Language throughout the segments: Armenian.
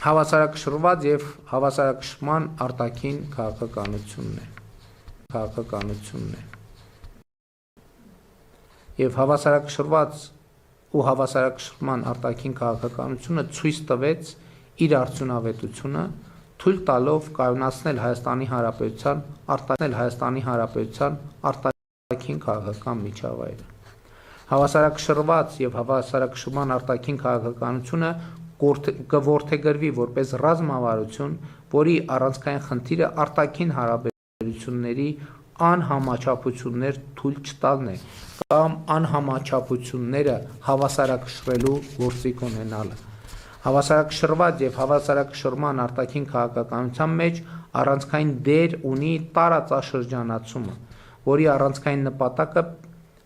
Հավասարակշռված եւ հավասարակշռման արտաքին քաղաքականությունն է։ Եվ հավասարակշռված ու հավասարակշռման արտաքին քաղաքականությունը ցույց տվեց իր արդյունավետությունը, թույլ տալով կայունացնել Հայաստանի Հանրապետության արտաքին քաղաքական միջավայրը։ Հավասարակշռված եւ հավասարակշռման արտաքին քաղաքականությունը կորդեգրվի որպես ռազմավարություն, որի առանցքային խնդիրը արտաքին հարաբերությունների անհամաչափություններ թույլ չտալն է կամ անհամաչափությունները հավասարակշռելու գործիք ունենալը։ Հավասարակշռված եւ հավասարակշռման արտաքին քաղաքականության մեջ առանցքային դեր ունի տարածաշրջանացումը, որի առանցքային նպատակը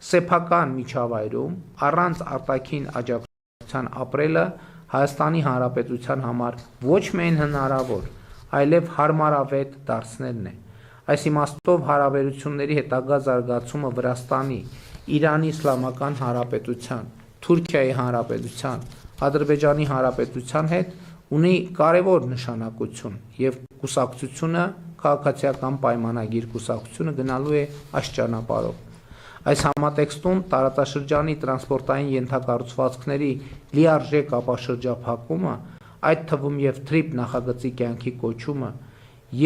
սեփական միջավայրում առանց արտաքին աջակցության ապրելը Հայաստանի Հանրապետության համար ոչ միայն հնարավոր, այլև հարմարավետ դարձնելն է։ Այս իմաստով հարաբերությունների հետագա զարգացումը Վրաստանի, Իրանի Իսլամական Հանրապետության, Թուրքիայի Հանրապետության, Ադրբեջանի Հանրապետության հետ ունի կարևոր նշանակություն եւ կուսակցությունը քաղաքացիական պայմանագիր կուսակցությունը գնալու է այս ճանապարհով։ Այս համատեքստում տարածաշրջանի տրանսպորտային ենթակառուցվածքների լիարժեք ապաշրջափակումը, այդ թվում եւ թրիփ նախագծի կյանքի կոչումը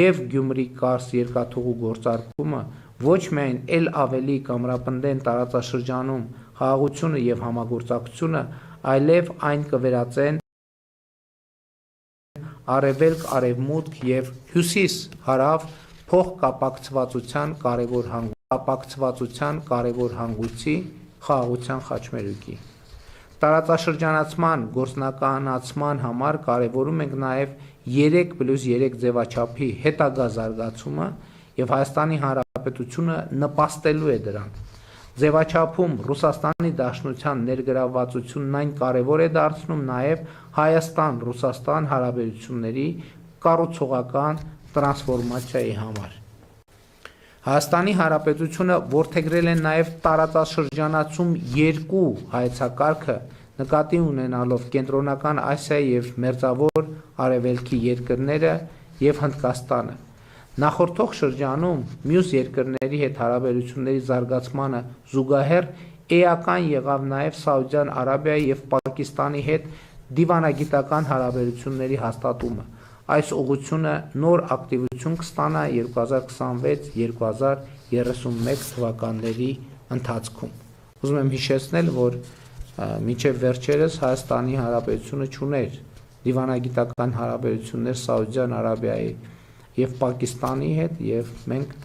եւ Գյումրի-Կարս երկաթուղու գործարկումը ոչ միայն ել ավելի կամրապնդեն տարածաշրջանում խաղաղությունը եւ համագործակցությունը, այլև այն կվերածեն արևելք-արևմուտք եւ հյուսիս-հարավ փոխկապակցվածության կարևոր հանգույցի խաղաղության խաչմերուկի։ Տարածաշրջանացման գործնականացման համար կարևորում ենք նաեւ 3+3 ձևաչափի հետագա զարգացումը եւ Հայաստանի Հանրապետությունը նպաստելու է դրան։ Ձևաչափում Ռուսաստանի Դաշնության ներգրավվածությունն այն կարևոր է դարձնում նաեւ Հայաստան-Ռուսաստան հարաբերությունների կառուցողական տրանսֆորմացիայի համար։ Հայաստանի Հանրապետությունը որդեգրել է նաեւ տարածաշրջանացում 2 հայեցակարգը նկատի ունենալով Կենտրոնական Ասիայի եւ Մերձավոր Արևելքի երկրները եւ Հնդկաստանը։ Նախորդող շրջանում մյուս երկրների հետ հարաբերությունների զարգացմանը զուգահեռ էական եղավ նաև Սաուդյան Արաբիայի եւ Պակիստանի հետ դիվանագիտական հարաբերությունների հաստատումը։ Այս ուղղությունը նոր ակտիվություն կստանա 2026-2031 թվականների ընթացքում։ Ուզում եմ հիշեցնել, որ մինչև վերջերս Հայաստանի Հանրապետությունը չուներ դիվանագիտական հարաբերություններ Սաուդյան Արաբիայի եւ Պակիստանի հետ եւ մենք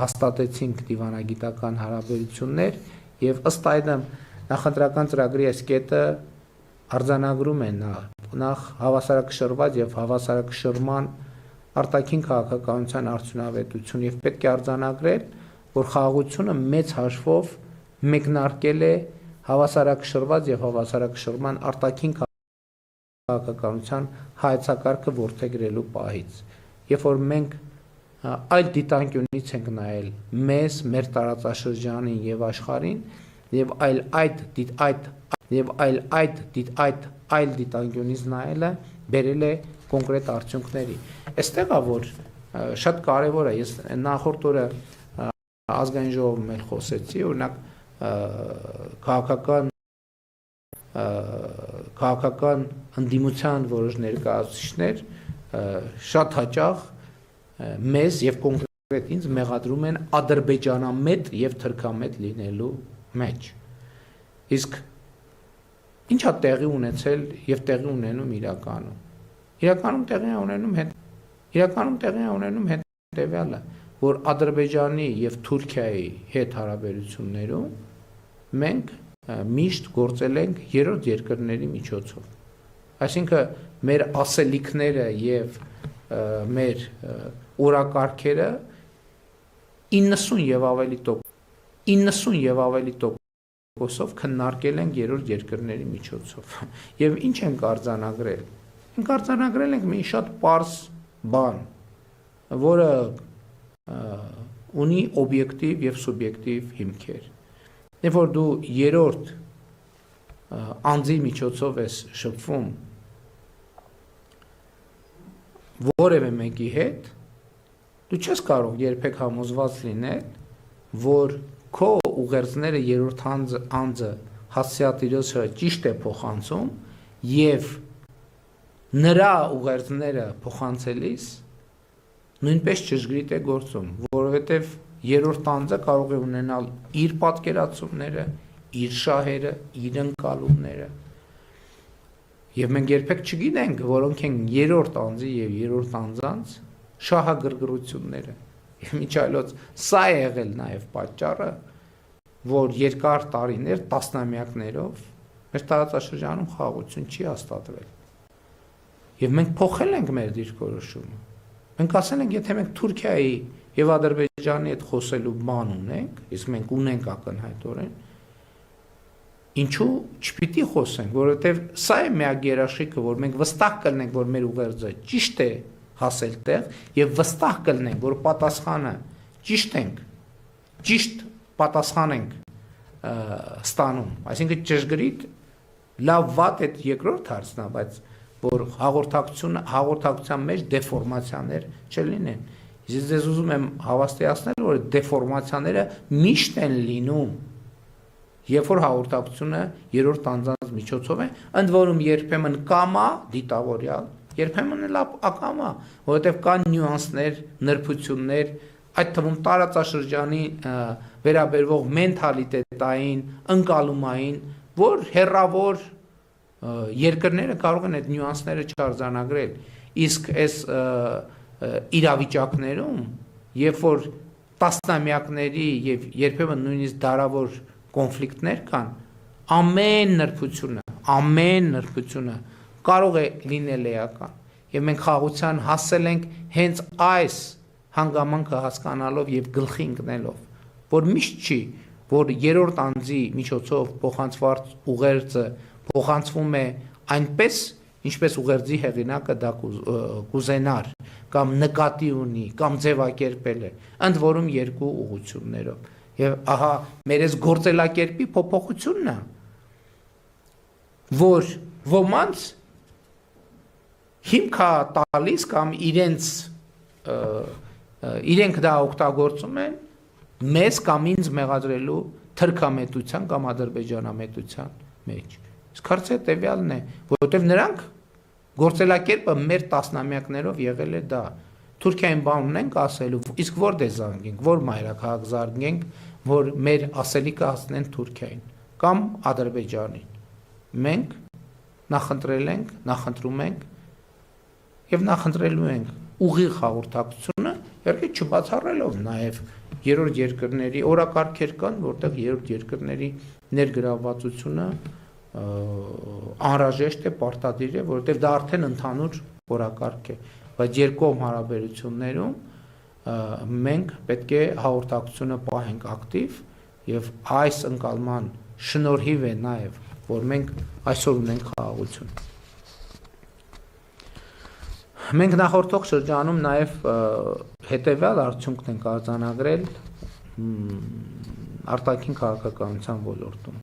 հաստատեցինք դիվանագիտական հարաբերություններ եւ ըստ այդմ նախընտրական ծրագրի այս կետը արձանագրում է նախ հավասարակշռված եւ հավասարակշռման արտաքին քաղաքականության արդյունավետություն եւ պետք է արձանագրել, որ խաղաղությունը մեծ հաշվով մեկնարկել է հավասարակշռված եւ հավասարակշռման արտաքին քաղաքականության հայեցակարգը որդեգրելու պահից։ Երբ որ մենք այլ դիտանկյունից ենք նայել մեզ, մեր տարածաշրջանին եւ աշխարհին եւ այլ դիտանկյունից նայելը բերել է կոնկրետ արդյունքների։ Այստեղ է որ շատ կարեւոր է, ես նախորդ օրը ազգային ժողովում էլ խոսեցի, օրինակ քաղաքական ընդդիմության որոշ ներկայացուցիչներ շատ հաճախ մեզ եւ կոնկրետ ինձ մեղադրում են ադրբեջանամետ եւ թրքամետ լինելու մեջ։ Իսկ ինչա տեղի ունեցել եւ տեղի ունենում իրականում։ Իրականում տեղի ունենում հետեւյալը, որ Ադրբեջանի եւ Թուրքիայի հետ հարաբերություններում մենք միշտ գործել ենք երրորդ երկրների միջոցով։ Այսինքն մեր ասելիքները եւ մեր օրակարգերը 90 եւ ավելի տոկոսով քննարկել ենք երրորդ երկրների միջոցով։ Եվ ինչ ենք արձանագրել։ Մենք արձանագրել ենք մի շատ պարզ բան, որը ունի օբյեկտիվ եւ սուբյեկտիվ հիմքեր։ Երբ որ դու երրորդ անձի միջոցով ես շփվում որևէ մեկի հետ դու չես կարող երբեք համոզված լինել, որ քո ուղերձները երրորդ անձը հասցեատիրոջը ճիշտ է փոխանցում եւ նրա ուղերձները փոխանցելիս նույնպես ճշգրիտ է գործում, որովհետեւ երրորդ անձը կարող է ունենալ իր պատկերացումները, իր շահերը, իր ընկալումները։ Եվ մենք երբեք չգիտենք, որոնք են երրորդ անձի եւ երրորդ անձանց շահագրգռությունները։ Եվ միջ այլոց սա է եղել նաեւ պատճառը, որ երկար տարիներ, տասնամյակներով մեր տարածաշրջանում խաղաղություն չի հաստատվել։ Եվ մենք փոխել ենք մեր դիրքորոշումը։ Մենք ասել ենք, եթե մենք Թուրքիայի եւ Ադրբեջանի հետ խոսելու բան ունենք, իսկ մենք ունենք ակնհայտորեն, ինչու չպիտի խոսենք, որովհետև սա է միակ երաշխիքը, որ մենք վստահ կլինենք, որ մեր ուղերձը ճիշտ է հասել տեղ եւ վստահ կլինենք, որ պատասխանը ճիշտ ենք, ճիշտ պատասխան ենք ստանում, այսինքն ճշգրիտ լավ վատ այդ երկրորդ հարցն է, բայց որ հաղորդակցության մեջ դեֆորմացիաներ չլինեն։ Ես ձեզ ուզում եմ հավաստիացնել, որ դեֆորմացիաները միշտ են լինում, երբ որ հաղորդակցությունը երրորդ անձանց միջոցով է, ընդ որում երբեմն կամա դիտավորյալ, երբեմն էլ ակամա, որովհետև կան նյուանսներ, նրբություններ, այդ թվում տարածաշրջանի վերաբերվող մենթալիտետային, ընկալումային, որ հեռավոր երկրները կարող են այդ նյուանսները չարձանագրել, իսկ այս իրավիճակներում, երբ որ տասնամյակների եւ երբեմն նույնիսկ դարավոր կոնֆլիկտներ կան, ամեն նրբությունը կարող է լինել էական, եւ մենք խաղաղության հասել ենք հենց այս հանգամանքը հասկանալով եւ գլխի ընկնելով, որ միշտ չի, որ երրորդ անձի միջոցով փոխանցված ուղերձը փոխանցվում է այնպես, ինչպես ուղերձի հեղինակը դա կուզենար, կամ նկատի ունի, կամ ձևակերպել է, ընդ որում երկու ուղղություններով։ Եվ ահա մեր այս գործելակերպի փոփոխությունն է, որ ոմանց հիմք է տալիս կամ իրենք դա օգտագործում են մեզ կամ ինձ մեղադրելու թրքամետության կամ ադրբեջանամետության մեջ։ Իսկ հարցը տևյալն է, որովհետև նրանք գործելակերպը մեր տասնամյակներով եղել է դա։ Թուրքիային բան ունենք ասելու, իսկ որտե զանգենք, որ մայրաքաղաք զարգենք, որ մեր ասելիքը հասնեն Թուրքիային կամ Ադրբեջանին։ Մենք նախընտրել ենք, նախընտրում ենք եւ նախընտրելու ենք ուղիղ հաղորդակցությունը, իհարկե չբացառելով նաեւ երրորդ երկրների օրակարգեր կան, որտեղ երրորդ երկրների ներգրավվածությունը անհրաժեշտ է, պարտադիր է, որովհետև դա արդեն ընդհանուր օրակարգ է, բայց երկկողմ հարաբերություններում մենք պետք է հաղորդակցությունը պահենք ակտիվ եւ այս ընկալման շնորհիվ է նաեւ, որ մենք այսօր ունենք խաղաղություն։ Մենք նախորդող շրջանում նաեւ հետեւյալ արդյունքն ենք արձանագրել արտաքին քաղաքականության ոլորտում։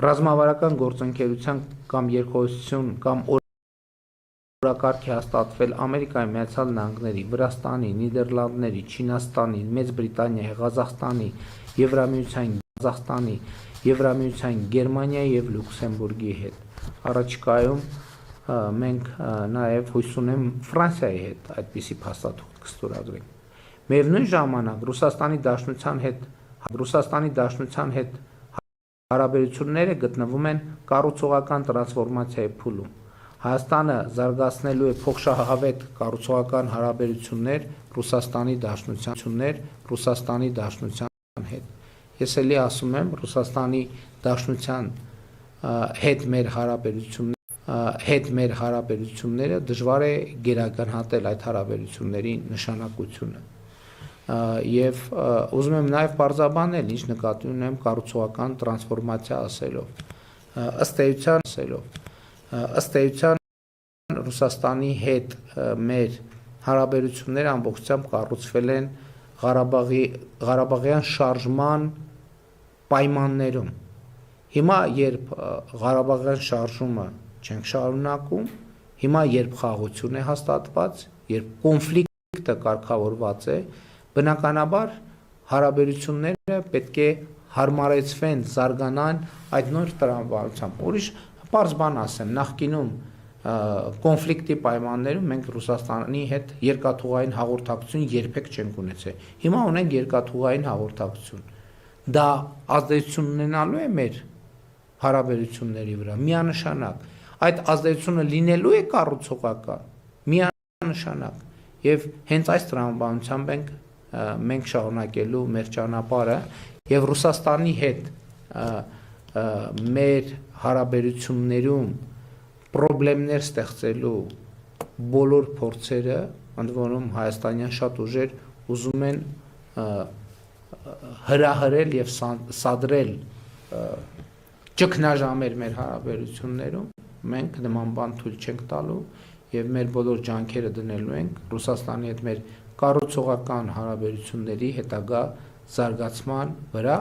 Ռազմավարական գործընկերության կամ երկխոսություն կամ օրակարգ է հաստատվել Ամերիկայի Միացյալ Նահանգների, Վրաստանի, Նիդերլանդների, Չինաստանի, Մեծ Բրիտանիայի, Ղազախստանի, Եվրամիության, Ղազախստանի, Եվրամիության, Գերմանիայի եւ Լյուքսեմբուրգի հետ։ Առաջիկայում մենք նաեւ հույս ունեմ Ֆրանսիայի հետ այդպիսի փաստաթուղթ կստորագրենք։ Միևնույն ժամանակ Ռուսաստանի Դաշնության հետ հարաբերությունները գտնվում են կառուցողական տրանսֆորմացիայի փուլում։ Հայաստանը զարգացնելու է փոխշահավետ կառուցողական հարաբերություններ Ռուսաստանի Դաշնության հետ։ Ես էլի ասում եմ, Ռուսաստանի Դաշնության հետ մեր հարաբերությունները դժվար է գերագնահատել այդ հարաբերությունների նշանակությունը։ Եվ ուզում եմ նաև բարձրաբանել, ինչ նկատի ունեմ կառուցողական տրանսֆորմացիա ասելով։ Ըստ էության Ռուսաստանի հետ մեր հարաբերությունները ամբողջությամբ կառուցվել են Ղարաբաղյան շարժման պայմաններում։ Հիմա երբ Ղարաբաղյան շարժումը չենք շարունակում Հիմա երբ խաղաղություն է հաստատված, երբ կոնֆլիկտը կարգավորված է, բնականաբար հարաբերությունները պետք է հարմարեցվեն, զարգանան այդ նոր տրամաբանությամբ։ Ուրիշ պարզ բան ասեմ, նախկինում կոնֆլիկտի պայմաններում մենք Ռուսաստանի հետ երկաթուղային հաղորդակցություն երբեք չենք ունեցել։ Հիմա ունենք երկաթուղային հաղորդակցություն։ Դա ազդեցություն ունենալու է մեր հարաբերությունների վրա, միանշանակ։ Այդ ազդեցությունը լինելու է կառուցողական, միանշանակ։ Եվ հենց այս տրամաբանությամբ մենք շարունակելու մեր ճանապարհը եւ Ռուսաստանի հետ մեր հարաբերություններում պրոբլեմներ ստեղծելու բոլոր փորձերը, ընդ որում հայաստանյան շատ ուժեր ուզում են հրահրել եւ սադրել ճգնաժամեր մեր հարաբերություններում, մենք նման բան թույլ չենք տալու եւ մեր բոլոր ջանքերը դնելու ենք Ռուսաստանի հետ մեր կառուցողական հարաբերությունների հետագա զարգացման վրա։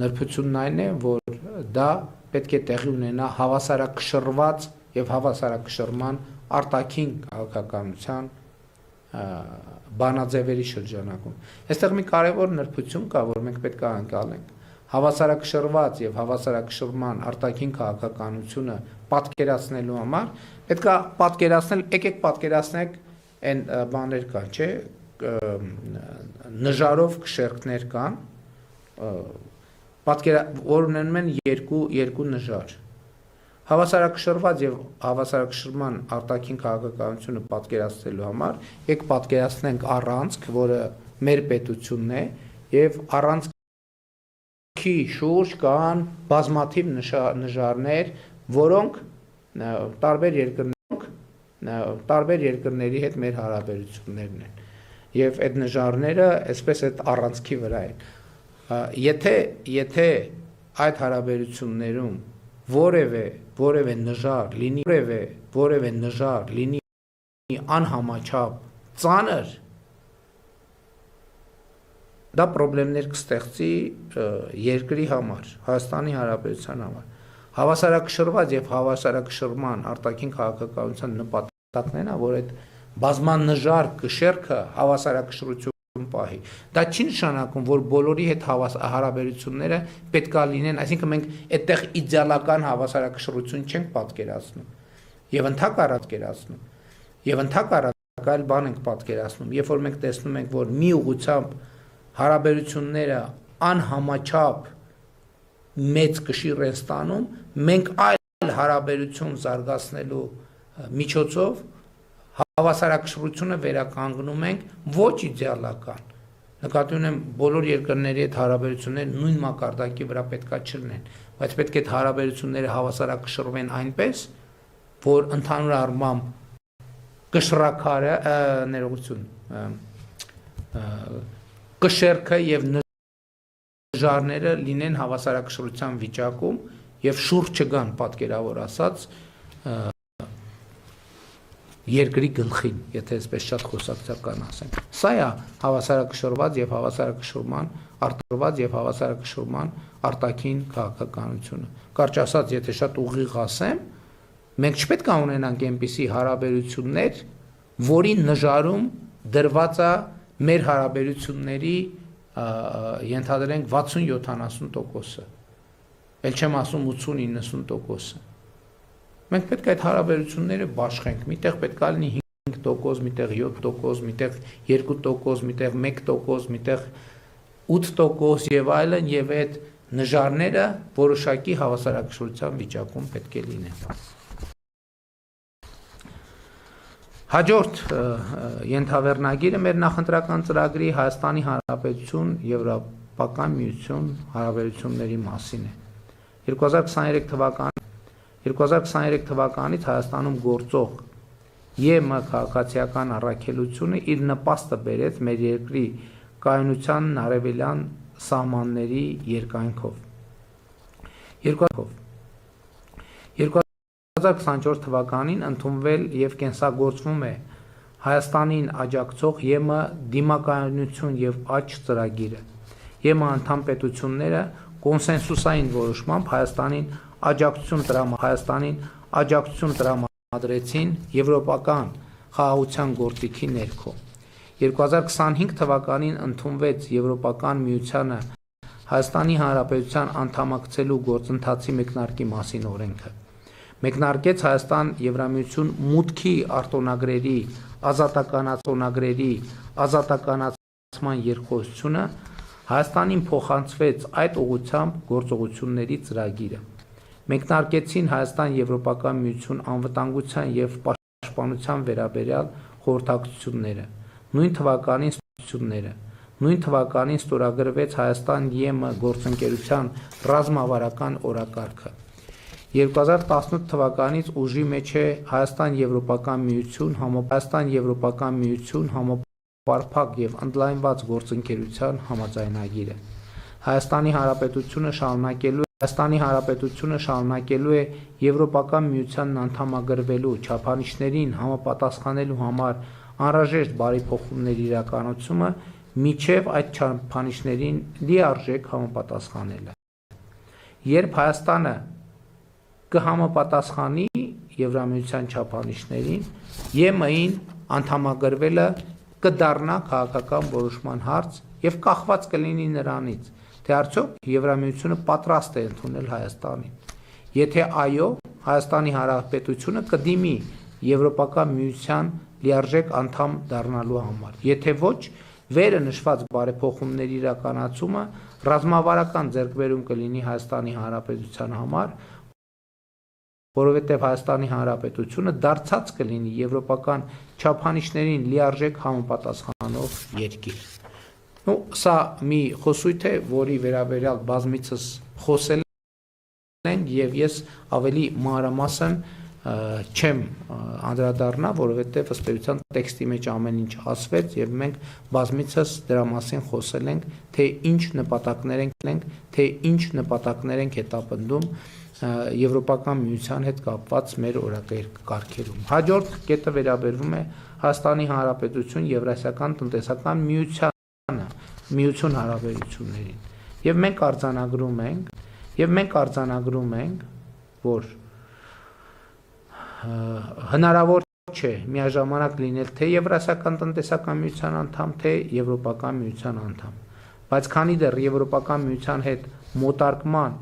Նրբությունն այն է, որ դա պետք է տեղի ունենա հավասարակշռված եւ հավասարակշռման արտաքին քաղաքականության բանաձևերի շրջանակում։ Այստեղ մի կարևոր նրբություն կա, որ մենք պետք է անցնենք։ Հավասարակշռված եւ հավասարակշռման արտաքին քաղաքականությունը պատկերացնելու համար պետք է պատկերացնել, եկեք պատկերացնենք այն բաներ կան, չէ՞, նժարով քշերքներ կան, որ ունենում են երկու նժար։ Հավասարակշռված եւ հավասարակշռման արտաքին քաղաքականությունը պատկերացնելու համար եք պատկերացնենք առանցք, որը մեր պետությունն է, եւ առանցքի շուրջ կան բազմաթիվ նժարներ, որոնք տարբեր երկրների հետ մեր հարաբերություններն են։ Եվ այդ նժարները այսպես այդ առանցքի վրա են։ Եթե այդ հարաբերություններում որևէ նժար լինի անհամաչափ ծանր, դա պրոբլեմներ կստեղծի երկրի համար, Հայաստանի Հանրապետության համար։ Հավասարակշռված եւ հավասարակշռման արտաքին քաղաքականության նպատակն է, որ այդ բազմանժար կշերքը հավասարակշռություն պահի։ Դա չի նշանակում, որ բոլորի հետ հարաբերությունները պետքա լինեն, այսինքն մենք այդտեղ իդեալական հավասարակշռություն չենք պատկերացնում եւ ընդհակառակ այլ բան ենք պատկերացնում, երբ որ մենք տեսնում ենք, որ մի ուղղությամբ հարաբերությունները անհամաչափ մեծ կշիռ են ստանում, մենք այլ հարաբերություն զարգացնելու միջոցով հավասարակշռությունը վերականգնում ենք ոչ իդեալական։ Նկատի ունեմ բոլոր երկրների հետ հարաբերությունները նույն մակարդակի վրա պետքա չլինեն, բայց պետք է հարաբերությունները հավասարակշռվեն այնպես, որ ընդհանուր առմամբ կշռակարը կշերքը եւ նժարները լինեն հավասարակշռության վիճակում եւ շուրջ չգան, պատկերավոր ասած, երկրի գլխին, եթե այսպես շատ խոսակցական ասենք։ Սա է հավասարակշռված եւ հավասարակշռման արտաքին քաղաքականությունը։ Կարճ ասած, եթե շատ ուղիղ ասեմ, մենք չպետք է ունենանք այնպիսի հարաբերություններ, որի նժարում դրված է մեր հարաբերությունների ենթադրենք 60-70%-ը, էլ չեմ ասում 80-90%-ը։ Մենք պետք է այդ հարաբերությունները բաշխենք, միտեղ պետք է լինի 5%, միտեղ 7%, միտեղ 2%, միտեղ 1%, միտեղ 8% եւ այլն, եւ այդ նժարները որոշակի հավասարակշռության վիճակում պետք է լինեն։ Հաջորդ ենթավեռնագիրը մեր նախընտրական ծրագրի Հայաստանի Հանրապետություն Եվրոպական միություն հարաբերությունների մասին է։ 2023 թվականից Հայաստանում գործող ԵՄ քաղաքացիական առաքելությունը իր նպաստը բերեց մեր երկրի կայունության արևելյան սահմանների երկայնքով։ 2024 թվականին ընդունվել եւ կենսագործվում է Հայաստանին աջակցող ԵՄ դիմակայունություն եւ աճ ծրագիրը։ ԵՄ անդամ պետությունները կոնսենսուսային որոշմամբ Հայաստանին աջակցություն տրամադրել տրամադրեցին եվրոպական խաղաղության գործիքի ներքո։ 2025 թվականին ընդունվեց Եվրոպական միությանը Հայաստանի Հանրապետության անդամակցելու գործընթացի մեկնարկի մասին օրենքը։ Մեկնարկեց Հայաստան Եվրամիություն մուտքի արտոնագրերի ազատականացման երկխոսությունը, Հայաստանին փոխանցվեց այդ ուղղությամբ գործողությունների ծրագիրը։ Մեկնարկեցին Հայաստան Եվրոպական միություն անվտանգության եւ պաշտպանության վերաբերյալ խորհրդակցությունները։ Նույն թվականին ստորագրվեց Հայաստան ԵՄ գործընկերության ռազմավարական օրակարգը։ 2018 թվականից ուժի մեջ է Հայաստան Եվրոպական միություն համապարփակ եւ ընդլայնված գործընկերության համաձայնագիրը։ Հայաստանի Հանրապետությունը շարունակելու է Եվրոպական միությանն անդամագրվելու չափանիշներին համապատասխանելու համար անհրաժեշտ բարեփոխումների իրականացումը միջև այդ չափանիշներին լիարժեք համապատասխանելը։ Երբ Հայաստանը կհամապատասխանի Եվրամիության չափանիշներին, ԵՄ-ին անդամագրվելը կդառնա քաղաքական որոշման հարց եւ կախված կլինի նրանից, թե արդյոք Եվրամիությունը պատրաստ է ընդունել Հայաստանին։ Եթե այո, Հայաստանի Հանրապետությունը կդիմի Եվրոպական միության լիարժեք անդամ դառնալու համար։ Եթե ոչ, վերը նշված բարեփոխումների իրականացումը ռազմավարական ձեռքբերում կլինի Հայաստանի Հանրապետության համար, որովհետև Հայաստանի Հանրապետությունը դարձած կլինի եվրոպական չափանիշներին լիարժեք համապատասխանող երկիր։ Սա մի խոսույթ է, որի վերաբերյալ բազմիցս խոսել ենք եւ ես ավելի մանրամասն չեմ անդրադառնա, որովհետև ըստ էության տեքստի մեջ ամեն ինչ ասվեց եւ մենք բազմիցս դրա մասին խոսել ենք, թե ինչ նպատակներ ենք հետապնդում Եվրոպական միության հետ կապված մեր օրակարգերում։ Հաջորդ կետը վերաբերվում է Հայաստանի Հանրապետություն Եվրասիական տնտեսական միություն հարաբերություններին։ Եվ մենք արձանագրում ենք, որ հնարավոր չէ միաժամանակ լինել թե Եվրասիական տնտեսական միության անդամ, թե Եվրոպական միության անդամ։ Բայց քանի դեռ Եվրոպական միության հետ մոտարկման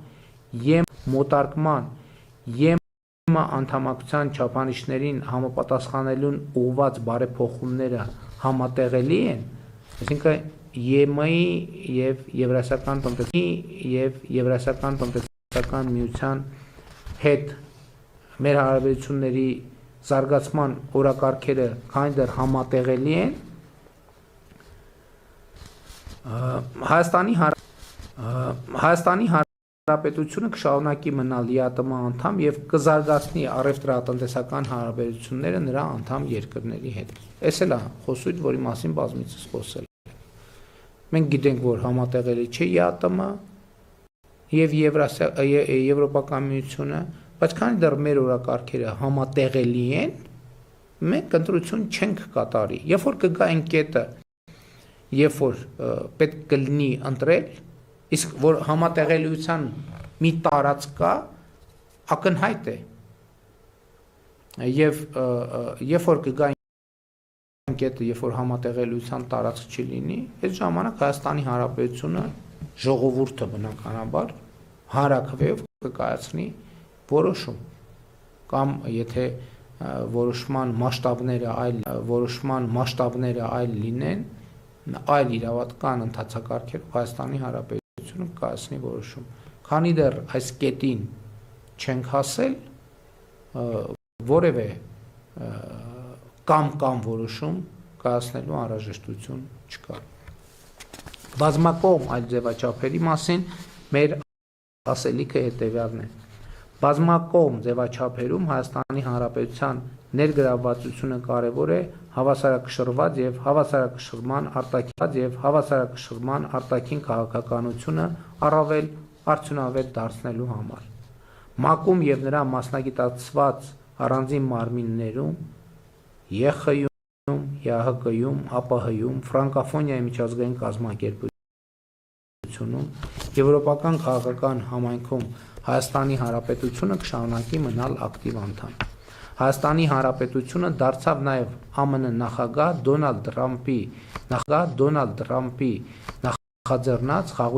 անդամակցության չափանիշներին համապատասխանելուն ուղղված բարեփոխումները համատեղելի են, այսինքն ԵՄ-ի եւ Եվրասիական տնտեսական միության հետ մեր հարաբերությունների զարգացման օրակարգերը քանի դեռ համատեղելի են, Հայաստանի Հանրապետությունը կշարունակի մնալ ԵԱՏՄ անդամ եւ կզարգացնի առևտրատնտեսական հարաբերությունները նրա անդամ երկրների հետ։ Այս էլ է խոսույթ, որի մասին բազմիցս խոսել ենք։ Մենք գիտենք, որ համատեղելի չէ ԵԱՏՄ եւ Եվրոպական միությունը, բայց քանի դեռ մեր օրակարգերը համատեղելի են, մենք ընտրություն չենք կատարի։ Երբ որ կգա այն կետը, երբ որ պետք կլինի ընտրել, իսկ որ համատեղելիության մի տարածք կա, ակնհայտ է։ Եվ երբ որ կգա այն կետը, երբ որ համատեղելիության տարածք չլինի, այդ ժամանակ Հայաստանի Հանրապետությունը ժողովուրդը բնականաբար հանրաքվեով կկայացնի որոշում, կամ եթե որոշման մասշտաբները այլ լինեն, այլ իրավական ընթացակարգերով Հայաստանի Հանրապետությունը կայացնի որոշում։ Քանի դեռ այս կետին չենք հասել, որևէ կամ որոշում կայացնելու անհրաժեշտություն չկա։ Բազմակողմ այլ ձևաչափերի մասին մեր ասելիքը հետևյալն է։ Բազմակողմ ձևաչափերում Հայաստանի Հանրապետության ներգրավվածությունը կարևոր է հավասարակշռված եւ հավասարակշռման արտաքին քաղաքականությունը առավել արդյունավետ դարձնելու համար։ ՄԱԿ-ում եւ նրա մասնագիտացված առանձին մարմիններում ԵԽ-ում, ԵԱՀԿ-ում, ԱՊՀ-ում, ֆրանկոֆոնիայի միջազգային կազմակերպությունում, եվրոպական քաղաքական համայնքում Հայաստանի Հանրապետությունը կշարունակի մնալ ակտիվ անդամ։ Հայաստանի Հանրապետությունը դարձավ նաև ԱՄՆ նախագահ Դոնալդ Թրամփի նախաձեռնած